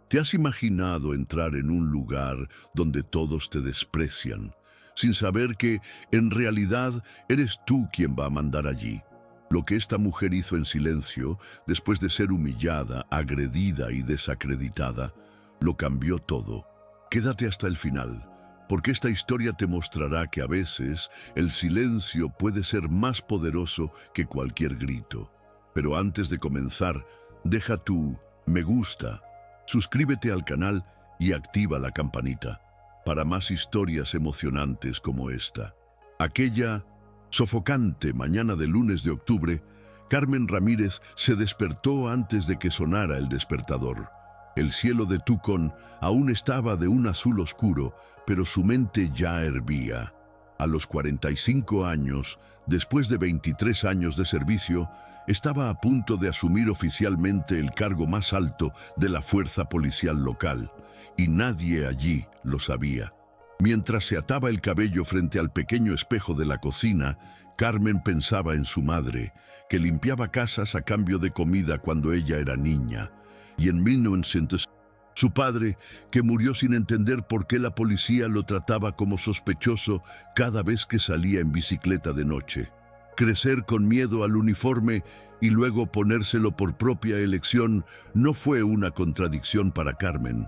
¿Te has imaginado entrar en un lugar donde todos te desprecian, sin saber que, en realidad, eres tú quien va a mandar allí? Lo que esta mujer hizo en silencio, después de ser humillada, agredida y desacreditada, lo cambió todo. Quédate hasta el final, porque esta historia te mostrará que a veces el silencio puede ser más poderoso que cualquier grito. Pero antes de comenzar, deja tu me gusta, suscríbete al canal y activa la campanita para más historias emocionantes como esta. Aquella sofocante mañana de lunes de octubre, Carmen Ramírez se despertó antes de que sonara el despertador. El cielo de Tucson aún estaba de un azul oscuro, pero su mente ya hervía. A los 45 años, después de 23 años de servicio, estaba a punto de asumir oficialmente el cargo más alto de la fuerza policial local, y nadie allí lo sabía. Mientras se ataba el cabello frente al pequeño espejo de la cocina, Carmen pensaba en su madre, que limpiaba casas a cambio de comida cuando ella era niña, y en 1900, su padre, que murió sin entender por qué la policía lo trataba como sospechoso cada vez que salía en bicicleta de noche. Crecer con miedo al uniforme y luego ponérselo por propia elección no fue una contradicción para Carmen.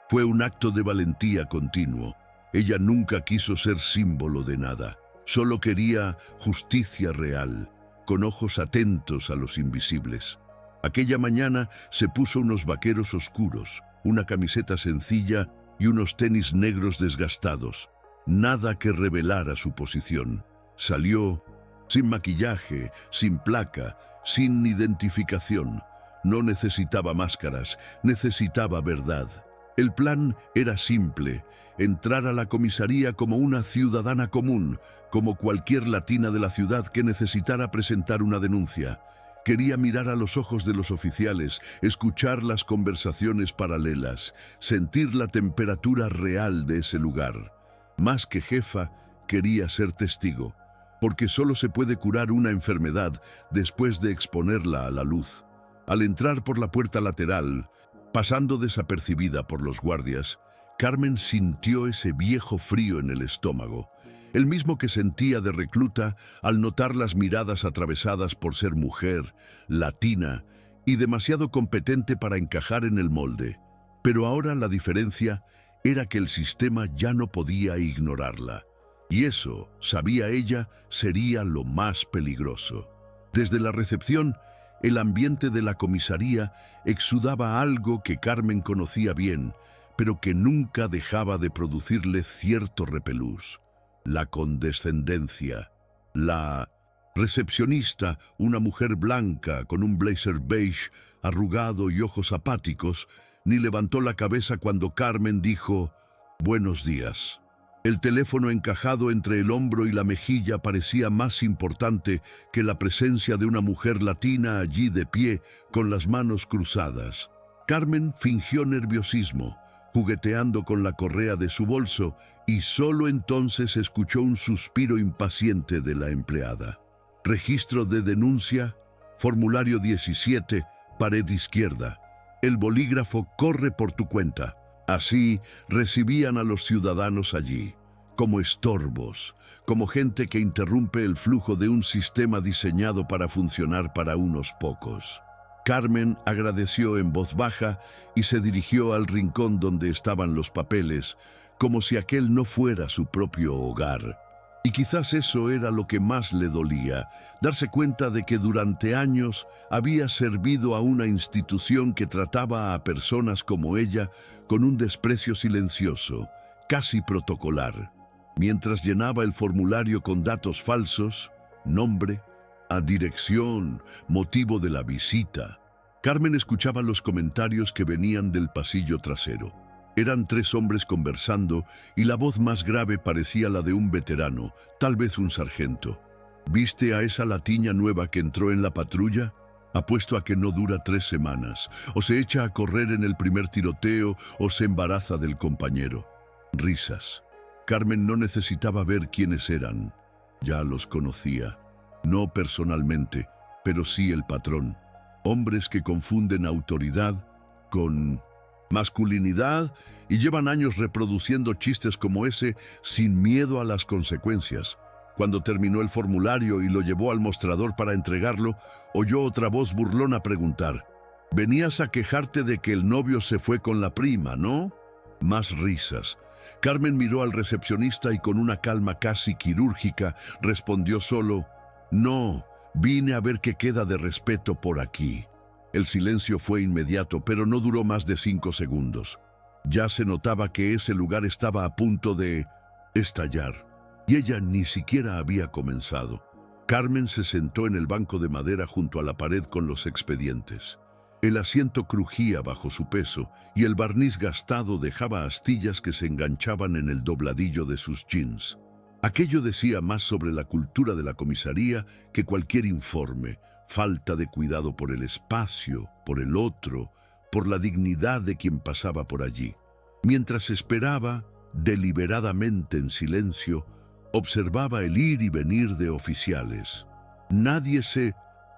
Fue un acto de valentía continuo. Ella nunca quiso ser símbolo de nada. Solo quería justicia real, con ojos atentos a los invisibles. Aquella mañana se puso unos vaqueros oscuros, una camiseta sencilla y unos tenis negros desgastados. Nada que revelara su posición. Salió sin maquillaje, sin placa, sin identificación. No necesitaba máscaras, necesitaba verdad. El plan era simple: entrar a la comisaría como una ciudadana común, como cualquier latina de la ciudad que necesitara presentar una denuncia. Quería mirar a los ojos de los oficiales, escuchar las conversaciones paralelas, sentir la temperatura real de ese lugar. Más que jefa, quería ser testigo, porque solo se puede curar una enfermedad después de exponerla a la luz. Al entrar por la puerta lateral, pasando desapercibida por los guardias, Carmen sintió ese viejo frío en el estómago, el mismo que sentía de recluta al notar las miradas atravesadas por ser mujer, latina y demasiado competente para encajar en el molde. Pero ahora la diferencia era que el sistema ya no podía ignorarla. Y eso, sabía ella, sería lo más peligroso. Desde la recepción, el ambiente de la comisaría exudaba algo que Carmen conocía bien, pero que nunca dejaba de producirle cierto repelús: la condescendencia. La recepcionista, una mujer blanca con un blazer beige, arrugado y ojos apáticos, ni levantó la cabeza cuando Carmen dijo «Buenos días». El teléfono encajado entre el hombro y la mejilla parecía más importante que la presencia de una mujer latina allí de pie, con las manos cruzadas. Carmen fingió nerviosismo, jugueteando con la correa de su bolso, y solo entonces escuchó un suspiro impaciente de la empleada. Registro de denuncia, formulario 17, pared izquierda. El bolígrafo corre por tu cuenta. Así recibían a los ciudadanos allí, como estorbos, como gente que interrumpe el flujo de un sistema diseñado para funcionar para unos pocos. Carmen agradeció en voz baja y se dirigió al rincón donde estaban los papeles, como si aquel no fuera su propio hogar. Y quizás eso era lo que más le dolía, darse cuenta de que durante años había servido a una institución que trataba a personas como ella con un desprecio silencioso, casi protocolar. Mientras llenaba el formulario con datos falsos, nombre, a dirección, motivo de la visita, Carmen escuchaba los comentarios que venían del pasillo trasero. Eran 3 hombres conversando y la voz más grave parecía la de un veterano, tal vez un sargento. ¿Viste a esa latiña nueva que entró en la patrulla? Apuesto a que no dura 3 semanas. O se echa a correr en el primer tiroteo o se embaraza del compañero. Risas. Carmen no necesitaba ver quiénes eran. Ya los conocía. No personalmente, pero sí el patrón. Hombres que confunden autoridad con masculinidad, y llevan años reproduciendo chistes como ese sin miedo a las consecuencias. Cuando terminó el formulario y lo llevó al mostrador para entregarlo, oyó otra voz burlona preguntar: «Venías a quejarte de que el novio se fue con la prima, ¿no?». Más risas. Carmen miró al recepcionista y con una calma casi quirúrgica respondió solo: «No, vine a ver qué queda de respeto por aquí». El silencio fue inmediato, pero no duró más de 5 segundos. Ya se notaba que ese lugar estaba a punto de estallar, y ella ni siquiera había comenzado. Carmen se sentó en el banco de madera junto a la pared con los expedientes. El asiento crujía bajo su peso y el barniz gastado dejaba astillas que se enganchaban en el dobladillo de sus jeans. Aquello decía más sobre la cultura de la comisaría que cualquier informe: falta de cuidado por el espacio, por el otro, por la dignidad de quien pasaba por allí. Mientras esperaba, deliberadamente en silencio, observaba el ir y venir de oficiales. Nadie se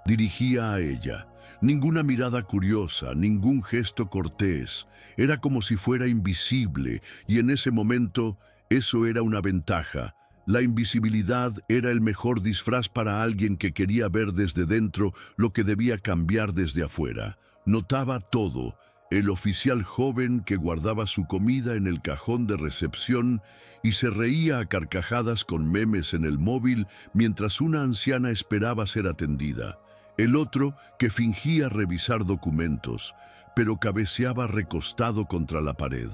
dirigía a ella, ninguna mirada curiosa, ningún gesto cortés. Era como si fuera invisible, y en ese momento eso era una ventaja. La invisibilidad era el mejor disfraz para alguien que quería ver desde dentro lo que debía cambiar desde afuera. Notaba todo: el oficial joven que guardaba su comida en el cajón de recepción y se reía a carcajadas con memes en el móvil mientras una anciana esperaba ser atendida. El otro que fingía revisar documentos, pero cabeceaba recostado contra la pared.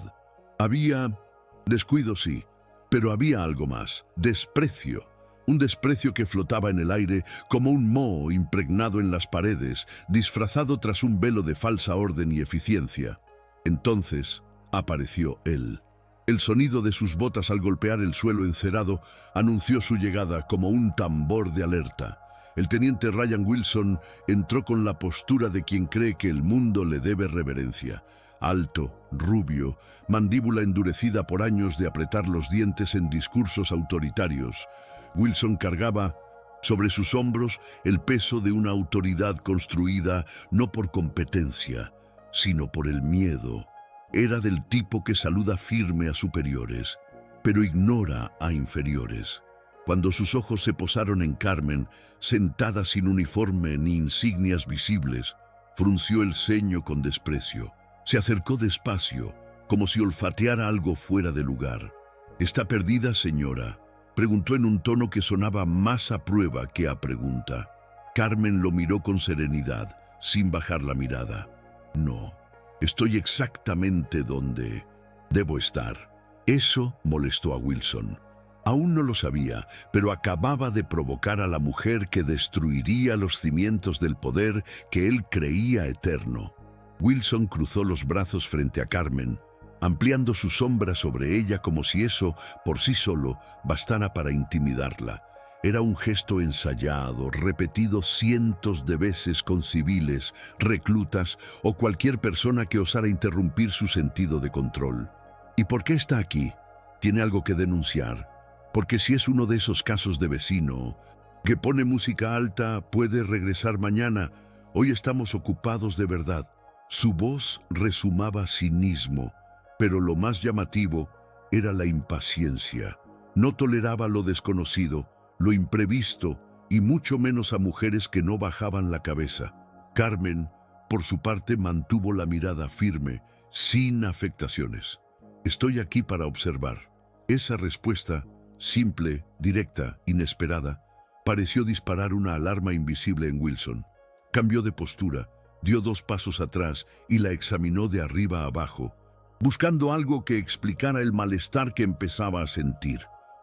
Había descuido, sí, pero había algo más: desprecio. Un desprecio que flotaba en el aire como un moho impregnado en las paredes, disfrazado tras un velo de falsa orden y eficiencia. Entonces apareció él. El sonido de sus botas al golpear el suelo encerado anunció su llegada como un tambor de alerta. El teniente Ryan Wilson entró con la postura de quien cree que el mundo le debe reverencia. Alto, rubio, mandíbula endurecida por años de apretar los dientes en discursos autoritarios. Wilson cargaba sobre sus hombros el peso de una autoridad construida no por competencia, sino por el miedo. Era del tipo que saluda firme a superiores, pero ignora a inferiores. Cuando sus ojos se posaron en Carmen, sentada sin uniforme ni insignias visibles, frunció el ceño con desprecio. Se acercó despacio, como si olfateara algo fuera de lugar. «¿Está perdida, señora?», preguntó en un tono que sonaba más a prueba que a pregunta. Carmen lo miró con serenidad, sin bajar la mirada. «No, estoy exactamente donde debo estar». Eso molestó a Wilson. Aún no lo sabía, pero acababa de provocar a la mujer que destruiría los cimientos del poder que él creía eterno. Wilson cruzó los brazos frente a Carmen, ampliando su sombra sobre ella como si eso, por sí solo, bastara para intimidarla. Era un gesto ensayado, repetido cientos de veces con civiles, reclutas o cualquier persona que osara interrumpir su sentido de control. ¿Y por qué está aquí? ¿Tiene algo que denunciar? Porque si es uno de esos casos de vecino que pone música alta, puede regresar mañana. Hoy estamos ocupados de verdad. Su voz resumaba cinismo, pero lo más llamativo era la impaciencia. No toleraba lo desconocido, lo imprevisto, y mucho menos a mujeres que no bajaban la cabeza. Carmen, por su parte, mantuvo la mirada firme, sin afectaciones. «Estoy aquí para observar». Esa respuesta, simple, directa, inesperada, pareció disparar una alarma invisible en Wilson. Cambió de postura, dio 2 pasos atrás y la examinó de arriba a abajo, buscando algo que explicara el malestar que empezaba a sentir.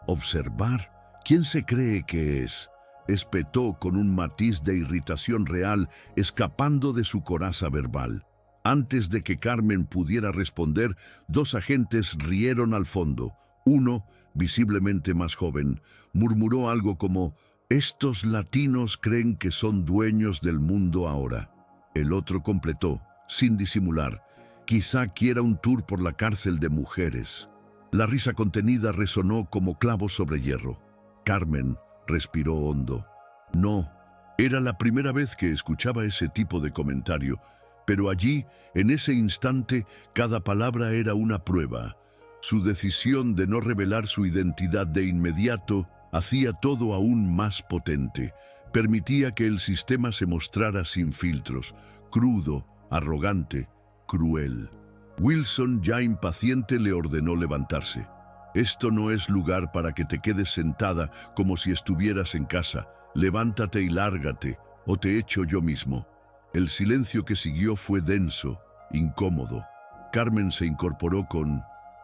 «¿Observar? ¿Quién se cree que es?», espetó con un matiz de irritación real escapando de su coraza verbal. Antes de que Carmen pudiera responder, 2 agentes rieron al fondo. Uno, visiblemente más joven, murmuró algo como: «Estos latinos creen que son dueños del mundo ahora». El otro completó, sin disimular: «Quizá quiera un tour por la cárcel de mujeres». La risa contenida resonó como clavos sobre hierro. Carmen respiró hondo. No, era la primera vez que escuchaba ese tipo de comentario, Pero allí, en ese instante, cada palabra era una prueba. Su decisión de no revelar su identidad de inmediato hacía todo aún más potente. Permitía que el sistema se mostrara sin filtros, crudo, arrogante, cruel. Wilson, ya impaciente, le ordenó levantarse. Esto no es lugar para que te quedes sentada como si estuvieras en casa. Levántate y lárgate, o te echo yo mismo. El silencio que siguió fue denso, incómodo. Carmen se incorporó con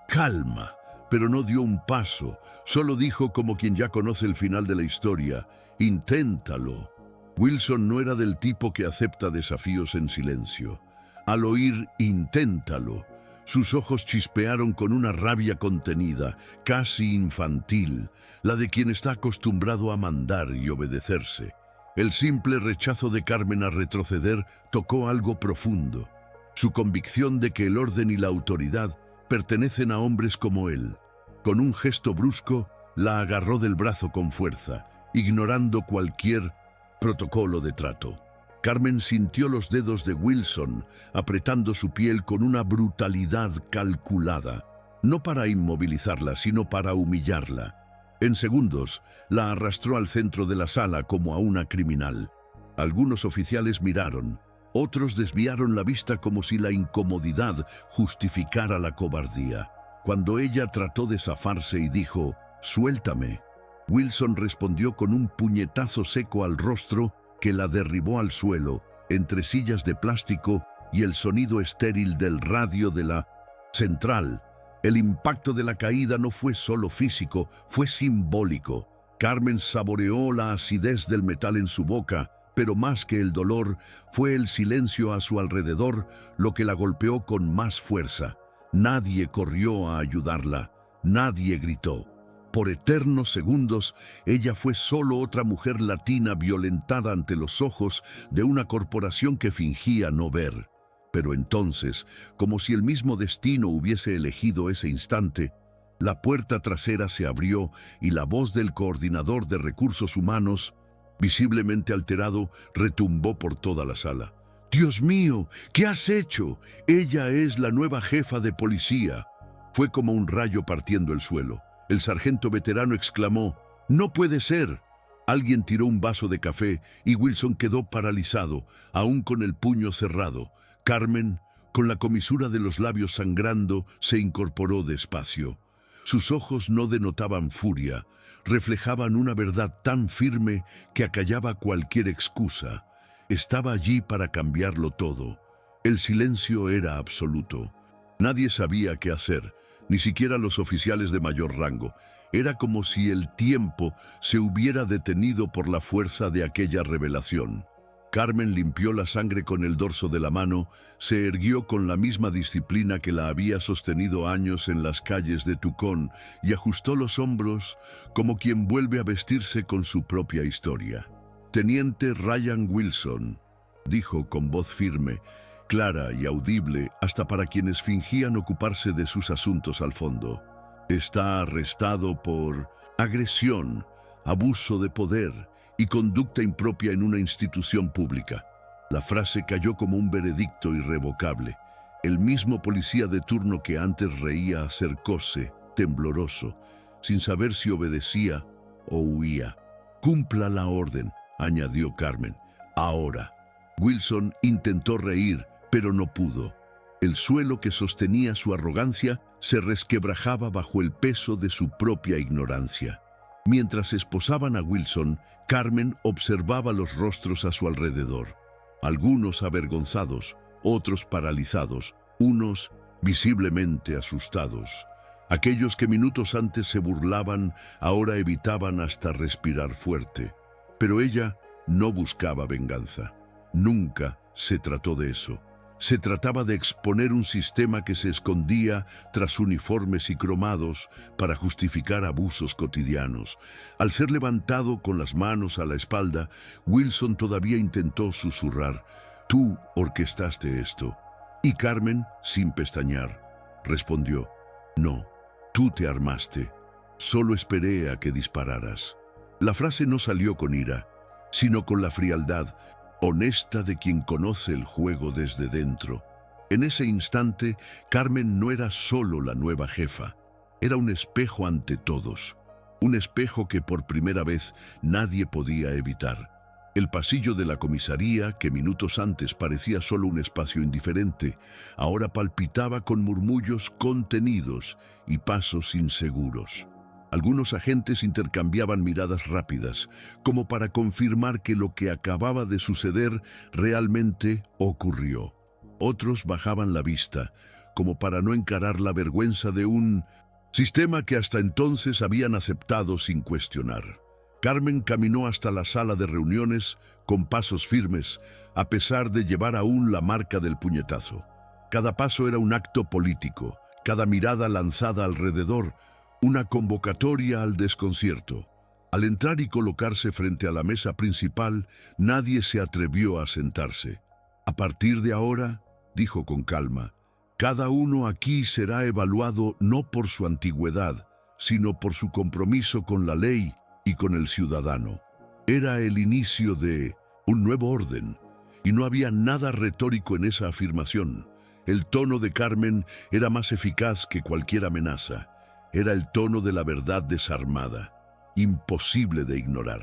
calma, pero no dio un paso. Solo dijo, como quien ya conoce el final de la historia: inténtalo. Wilson no era del tipo que acepta desafíos en silencio. Al oír inténtalo, sus ojos chispearon con una rabia contenida, casi infantil, la de quien está acostumbrado a mandar y obedecerse. El simple rechazo de Carmen a retroceder tocó algo profundo, su convicción de que el orden y la autoridad pertenecen a hombres como él. Con un gesto brusco, la agarró del brazo con fuerza, ignorando cualquier protocolo de trato. Carmen sintió los dedos de Wilson apretando su piel con una brutalidad calculada, no para inmovilizarla, sino para humillarla. En segundos, la arrastró al centro de la sala como a una criminal. Algunos oficiales miraron, otros desviaron la vista como si la incomodidad justificara la cobardía. Cuando ella trató de zafarse y dijo: «Suéltame», Wilson respondió con un puñetazo seco al rostro que la derribó al suelo, entre sillas de plástico y el sonido estéril del radio de la central. El impacto de la caída no fue solo físico, fue simbólico. Carmen saboreó la acidez del metal en su boca, pero más que el dolor, fue el silencio a su alrededor lo que la golpeó con más fuerza. Nadie corrió a ayudarla, nadie gritó. Por eternos segundos, ella fue solo otra mujer latina violentada ante los ojos de una corporación que fingía no ver. Pero entonces, como si el mismo destino hubiese elegido ese instante, la puerta trasera se abrió y la voz del coordinador de recursos humanos, visiblemente alterado, retumbó por toda la sala. «¡Dios mío! ¿Qué has hecho? Ella es la nueva jefa de policía». Fue como un rayo partiendo el suelo. El sargento veterano exclamó: «¡No puede ser!». Alguien tiró un vaso de café y Wilson quedó paralizado, aún con el puño cerrado. Carmen, con la comisura de los labios sangrando, se incorporó despacio. Sus ojos no denotaban furia, reflejaban una verdad tan firme que acallaba cualquier excusa. Estaba allí para cambiarlo todo. El silencio era absoluto. Nadie sabía qué hacer, ni siquiera los oficiales de mayor rango. Era como si el tiempo se hubiera detenido por la fuerza de aquella revelación. Carmen limpió la sangre con el dorso de la mano, se erguió con la misma disciplina que la había sostenido años en las calles de Tucson y ajustó los hombros como quien vuelve a vestirse con su propia historia. «Teniente Ryan Wilson», dijo con voz firme, clara y audible hasta para quienes fingían ocuparse de sus asuntos al fondo. «Está arrestado por agresión, abuso de poder y conducta impropia en una institución pública». La frase cayó como un veredicto irrevocable. El mismo policía de turno que antes reía acercóse, tembloroso, sin saber si obedecía o huía. «Cumpla la orden», añadió Carmen. «Ahora». Wilson intentó reír, pero no pudo. El suelo que sostenía su arrogancia se resquebrajaba bajo el peso de su propia ignorancia. Mientras esposaban a Wilson, Carmen observaba los rostros a su alrededor. Algunos avergonzados, otros paralizados, unos visiblemente asustados. Aquellos que minutos antes se burlaban, ahora evitaban hasta respirar fuerte. Pero ella no buscaba venganza. Nunca se trató de eso. Se trataba de exponer un sistema que se escondía tras uniformes y cromados para justificar abusos cotidianos. Al ser levantado con las manos a la espalda, Wilson todavía intentó susurrar: «Tú orquestaste esto». Y Carmen, sin pestañear, respondió: «No, tú te armaste. Solo esperé a que dispararas». La frase no salió con ira, sino con la frialdad honesta de quien conoce el juego desde dentro. En ese instante, Carmen no era solo la nueva jefa, era un espejo ante todos, un espejo que por primera vez nadie podía evitar. El pasillo de la comisaría, que minutos antes parecía solo un espacio indiferente, ahora palpitaba con murmullos contenidos y pasos inseguros. Algunos agentes intercambiaban miradas rápidas, como para confirmar que lo que acababa de suceder realmente ocurrió. Otros bajaban la vista, como para no encarar la vergüenza de un sistema que hasta entonces habían aceptado sin cuestionar. Carmen caminó hasta la sala de reuniones con pasos firmes, a pesar de llevar aún la marca del puñetazo. Cada paso era un acto político, cada mirada lanzada alrededor, una convocatoria al desconcierto. Al entrar y colocarse frente a la mesa principal, nadie se atrevió a sentarse. A partir de ahora, dijo con calma, cada uno aquí será evaluado no por su antigüedad, sino por su compromiso con la ley y con el ciudadano. Era el inicio de un nuevo orden, y no había nada retórico en esa afirmación. El tono de Carmen era más eficaz que cualquier amenaza. Era el tono de la verdad desarmada, imposible de ignorar.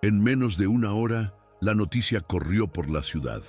En menos de una hora, la noticia corrió por la ciudad.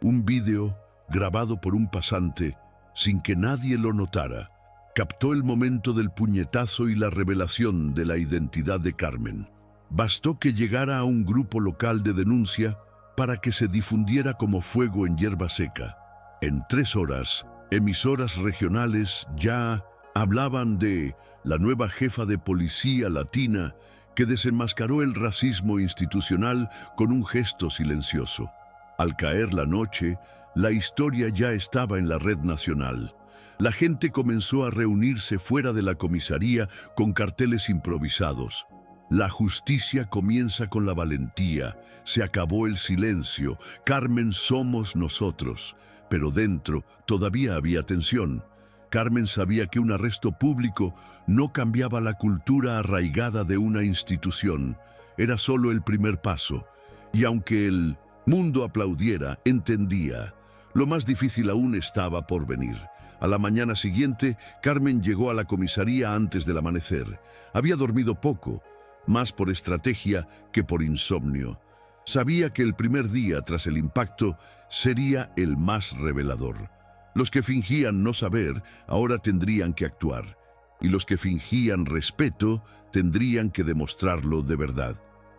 Un vídeo, grabado por un pasante, sin que nadie lo notara, captó el momento del puñetazo y la revelación de la identidad de Carmen. Bastó que llegara a un grupo local de denuncia para que se difundiera como fuego en hierba seca. En 3 horas, emisoras regionales ya hablaban de la nueva jefa de policía latina que desenmascaró el racismo institucional con un gesto silencioso. Al caer la noche, la historia ya estaba en la red nacional. La gente comenzó a reunirse fuera de la comisaría con carteles improvisados. La justicia comienza con la valentía. Se acabó el silencio. Carmen, somos nosotros. Pero dentro todavía había tensión. Carmen sabía que un arresto público no cambiaba la cultura arraigada de una institución. Era solo el primer paso. Y aunque el mundo aplaudiera, entendía. Lo más difícil aún estaba por venir. A la mañana siguiente, Carmen llegó a la comisaría antes del amanecer. Había dormido poco, más por estrategia que por insomnio. Sabía que el primer día tras el impacto sería el más revelador. Los que fingían no saber ahora tendrían que actuar, y los que fingían respeto tendrían que demostrarlo de verdad.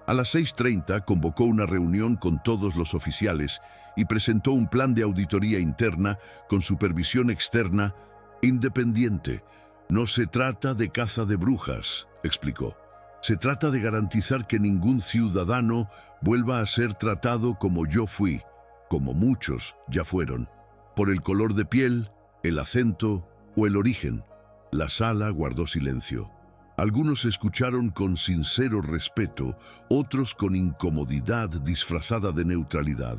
A las 6:30 convocó una reunión con todos los oficiales y presentó un plan de auditoría interna con supervisión externa independiente. No se trata de caza de brujas, explicó. Se trata de garantizar que ningún ciudadano vuelva a ser tratado como yo fui, como muchos ya fueron, por el color de piel, el acento o el origen. La sala guardó silencio. Algunos escucharon con sincero respeto, otros con incomodidad disfrazada de neutralidad.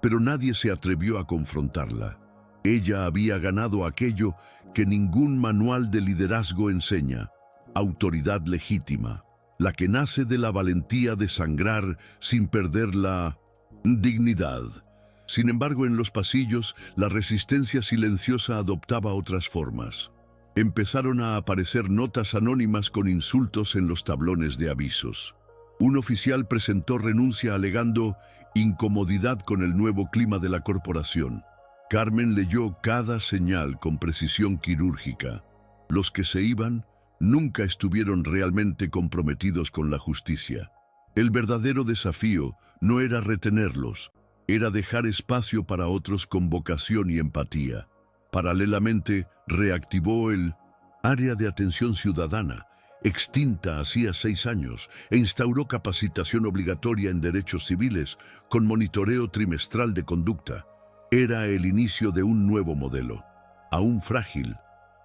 Pero nadie se atrevió a confrontarla. Ella había ganado aquello que ningún manual de liderazgo enseña: autoridad legítima, la que nace de la valentía de sangrar sin perder la dignidad. Sin embargo, en los pasillos, la resistencia silenciosa adoptaba otras formas. Empezaron a aparecer notas anónimas con insultos en los tablones de avisos. Un oficial presentó renuncia alegando incomodidad con el nuevo clima de la corporación. Carmen leyó cada señal con precisión quirúrgica. Los que se iban nunca estuvieron realmente comprometidos con la justicia. El verdadero desafío no era retenerlos, era dejar espacio para otros con vocación y empatía. Paralelamente, reactivó el área de atención ciudadana, extinta hacía 6 años, e instauró capacitación obligatoria en derechos civiles con monitoreo trimestral de conducta. Era el inicio de un nuevo modelo, aún frágil,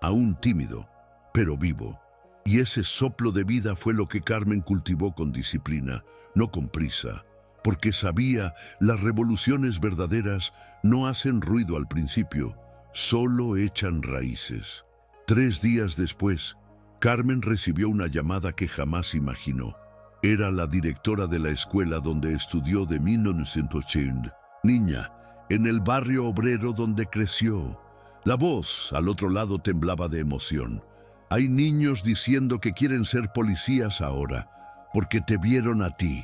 aún tímido, pero vivo. Y ese soplo de vida fue lo que Carmen cultivó con disciplina, no con prisa, porque sabía las revoluciones verdaderas no hacen ruido al principio, solo echan raíces. 3 días después, Carmen recibió una llamada que jamás imaginó. Era la directora de la escuela donde estudió de 1980. Niña, en el barrio obrero donde creció. La voz al otro lado temblaba de emoción. Hay niños diciendo que quieren ser policías ahora, porque te vieron a ti.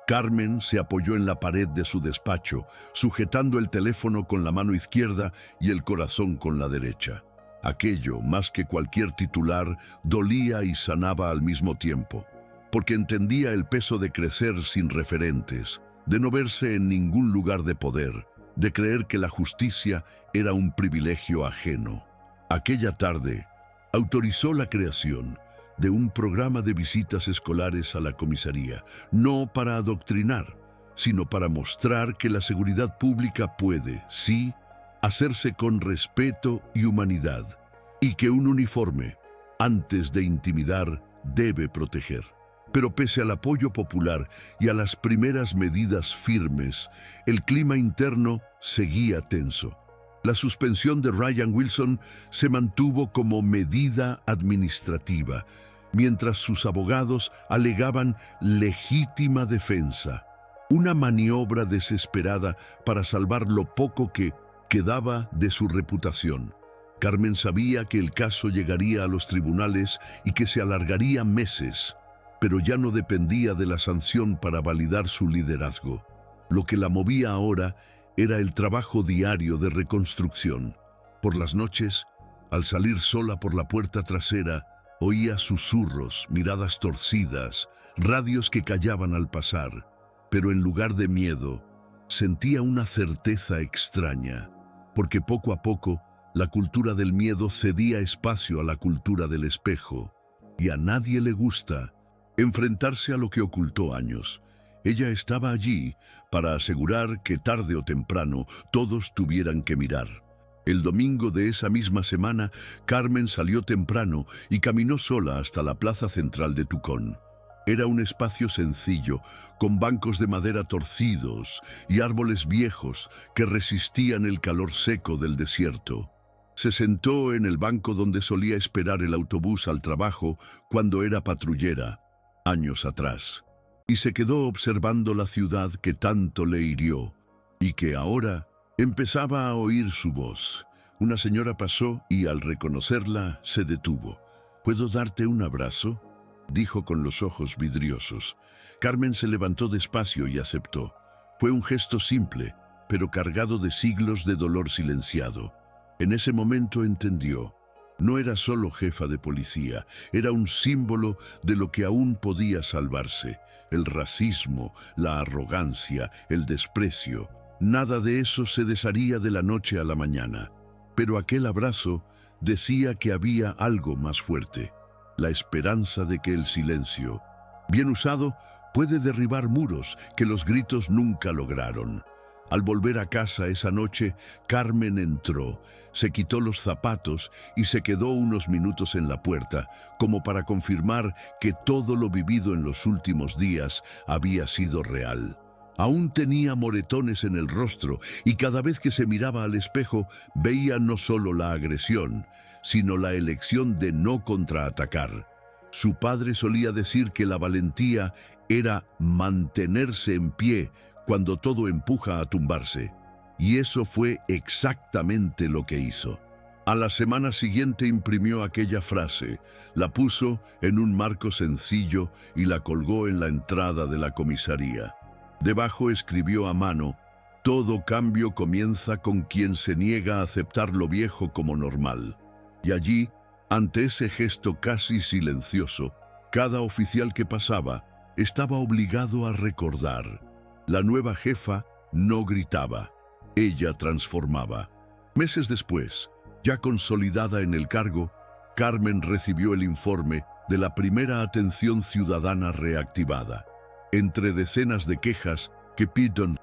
Carmen se apoyó en la pared de su despacho, sujetando el teléfono con la mano izquierda y el corazón con la derecha. Aquello, más que cualquier titular, dolía y sanaba al mismo tiempo, porque entendía el peso de crecer sin referentes, de no verse en ningún lugar de poder, de creer que la justicia era un privilegio ajeno. Aquella tarde, autorizó la creación de un programa de visitas escolares a la comisaría, no para adoctrinar, sino para mostrar que la seguridad pública puede, sí, hacerse con respeto y humanidad, y que un uniforme, antes de intimidar, debe proteger. Pero pese al apoyo popular y a las primeras medidas firmes, el clima interno seguía tenso. La suspensión de Ryan Wilson se mantuvo como medida administrativa, mientras sus abogados alegaban legítima defensa, una maniobra desesperada para salvar lo poco que quedaba de su reputación. Carmen sabía que el caso llegaría a los tribunales y que se alargaría meses, pero ya no dependía de la sanción para validar su liderazgo. Lo que la movía ahora era el trabajo diario de reconstrucción. Por las noches, al salir sola por la puerta trasera, oía susurros, miradas torcidas, radios que callaban al pasar, pero en lugar de miedo, sentía una certeza extraña, porque poco a poco la cultura del miedo cedía espacio a la cultura del espejo, y a nadie le gusta enfrentarse a lo que ocultó años. Ella estaba allí para asegurar que tarde o temprano todos tuvieran que mirar. El domingo de esa misma semana, Carmen salió temprano y caminó sola hasta la plaza central de Tucson. Era un espacio sencillo, con bancos de madera torcidos y árboles viejos que resistían el calor seco del desierto. Se sentó en el banco donde solía esperar el autobús al trabajo cuando era patrullera, años atrás, y se quedó observando la ciudad que tanto le hirió y que ahora empezaba a oír su voz. Una señora pasó y al reconocerla se detuvo. ¿Puedo darte un abrazo?, dijo con los ojos vidriosos. Carmen se levantó despacio y aceptó. Fue un gesto simple, pero cargado de siglos de dolor silenciado. En ese momento entendió. No era solo jefa de policía, era un símbolo de lo que aún podía salvarse. El racismo, la arrogancia, el desprecio. Nada de eso se desharía de la noche a la mañana. Pero aquel abrazo decía que había algo más fuerte. La esperanza de que el silencio, bien usado, puede derribar muros que los gritos nunca lograron. Al volver a casa esa noche, Carmen entró, se quitó los zapatos y se quedó unos minutos en la puerta, como para confirmar que todo lo vivido en los últimos días había sido real. Aún tenía moretones en el rostro y cada vez que se miraba al espejo veía no solo la agresión, sino la elección de no contraatacar. Su padre solía decir que la valentía era mantenerse en pie cuando todo empuja a tumbarse, y eso fue exactamente lo que hizo. A la semana siguiente imprimió aquella frase, la puso en un marco sencillo y la colgó en la entrada de la comisaría. Debajo escribió a mano: todo cambio comienza con quien se niega a aceptar lo viejo como normal. Y allí, ante ese gesto casi silencioso, cada oficial que pasaba estaba obligado a recordar. La nueva jefa no gritaba, ella transformaba. Meses después, ya consolidada en el cargo, Carmen recibió el informe de la primera atención ciudadana reactivada. Entre decenas de quejas que Piton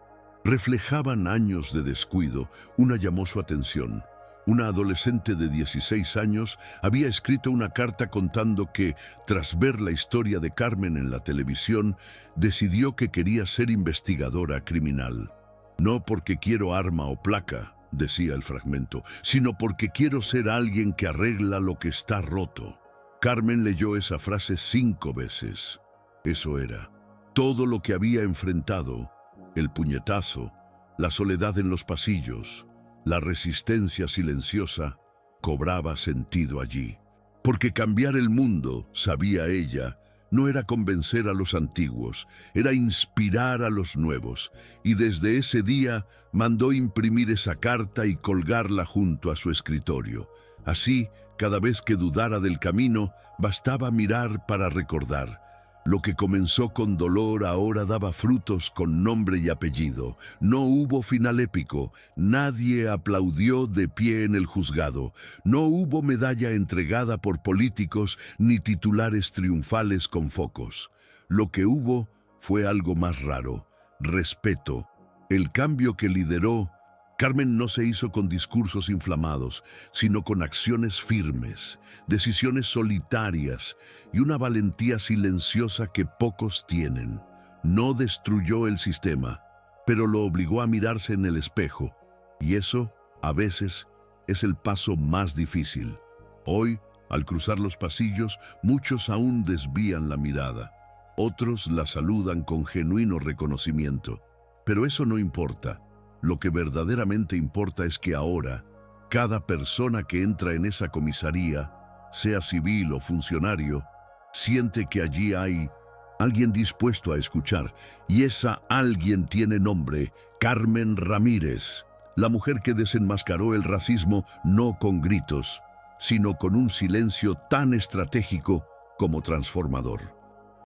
reflejaban años de descuido, una llamó su atención. Una adolescente de 16 años había escrito una carta contando que, tras ver la historia de Carmen en la televisión, decidió que quería ser investigadora criminal. No porque quiero arma o placa, decía el fragmento, sino porque quiero ser alguien que arregla lo que está roto. Carmen leyó esa frase 5 veces. Eso era. Todo lo que había enfrentado, el puñetazo, La soledad en los pasillos, la resistencia silenciosa, cobraba sentido allí. Porque cambiar el mundo, sabía ella, no era convencer a los antiguos, era inspirar a los nuevos, y desde ese día mandó imprimir esa carta y colgarla junto a su escritorio. Así, cada vez que dudara del camino, bastaba mirar para recordar. Lo que comenzó con dolor ahora daba frutos con nombre y apellido. No hubo final épico, nadie aplaudió de pie en el juzgado, no hubo medalla entregada por políticos ni titulares triunfales con focos. Lo que hubo fue algo más raro, respeto. El cambio que lideró Carmen no se hizo con discursos inflamados, sino con acciones firmes, decisiones solitarias y una valentía silenciosa que pocos tienen. No destruyó el sistema, pero lo obligó a mirarse en el espejo, y eso, a veces, es el paso más difícil. Hoy, al cruzar los pasillos, muchos aún desvían la mirada. Otros la saludan con genuino reconocimiento. Pero eso no importa. Lo que verdaderamente importa es que ahora, cada persona que entra en esa comisaría, sea civil o funcionario, siente que allí hay alguien dispuesto a escuchar, y esa alguien tiene nombre: Carmen Ramírez, la mujer que desenmascaró el racismo no con gritos, sino con un silencio tan estratégico como transformador.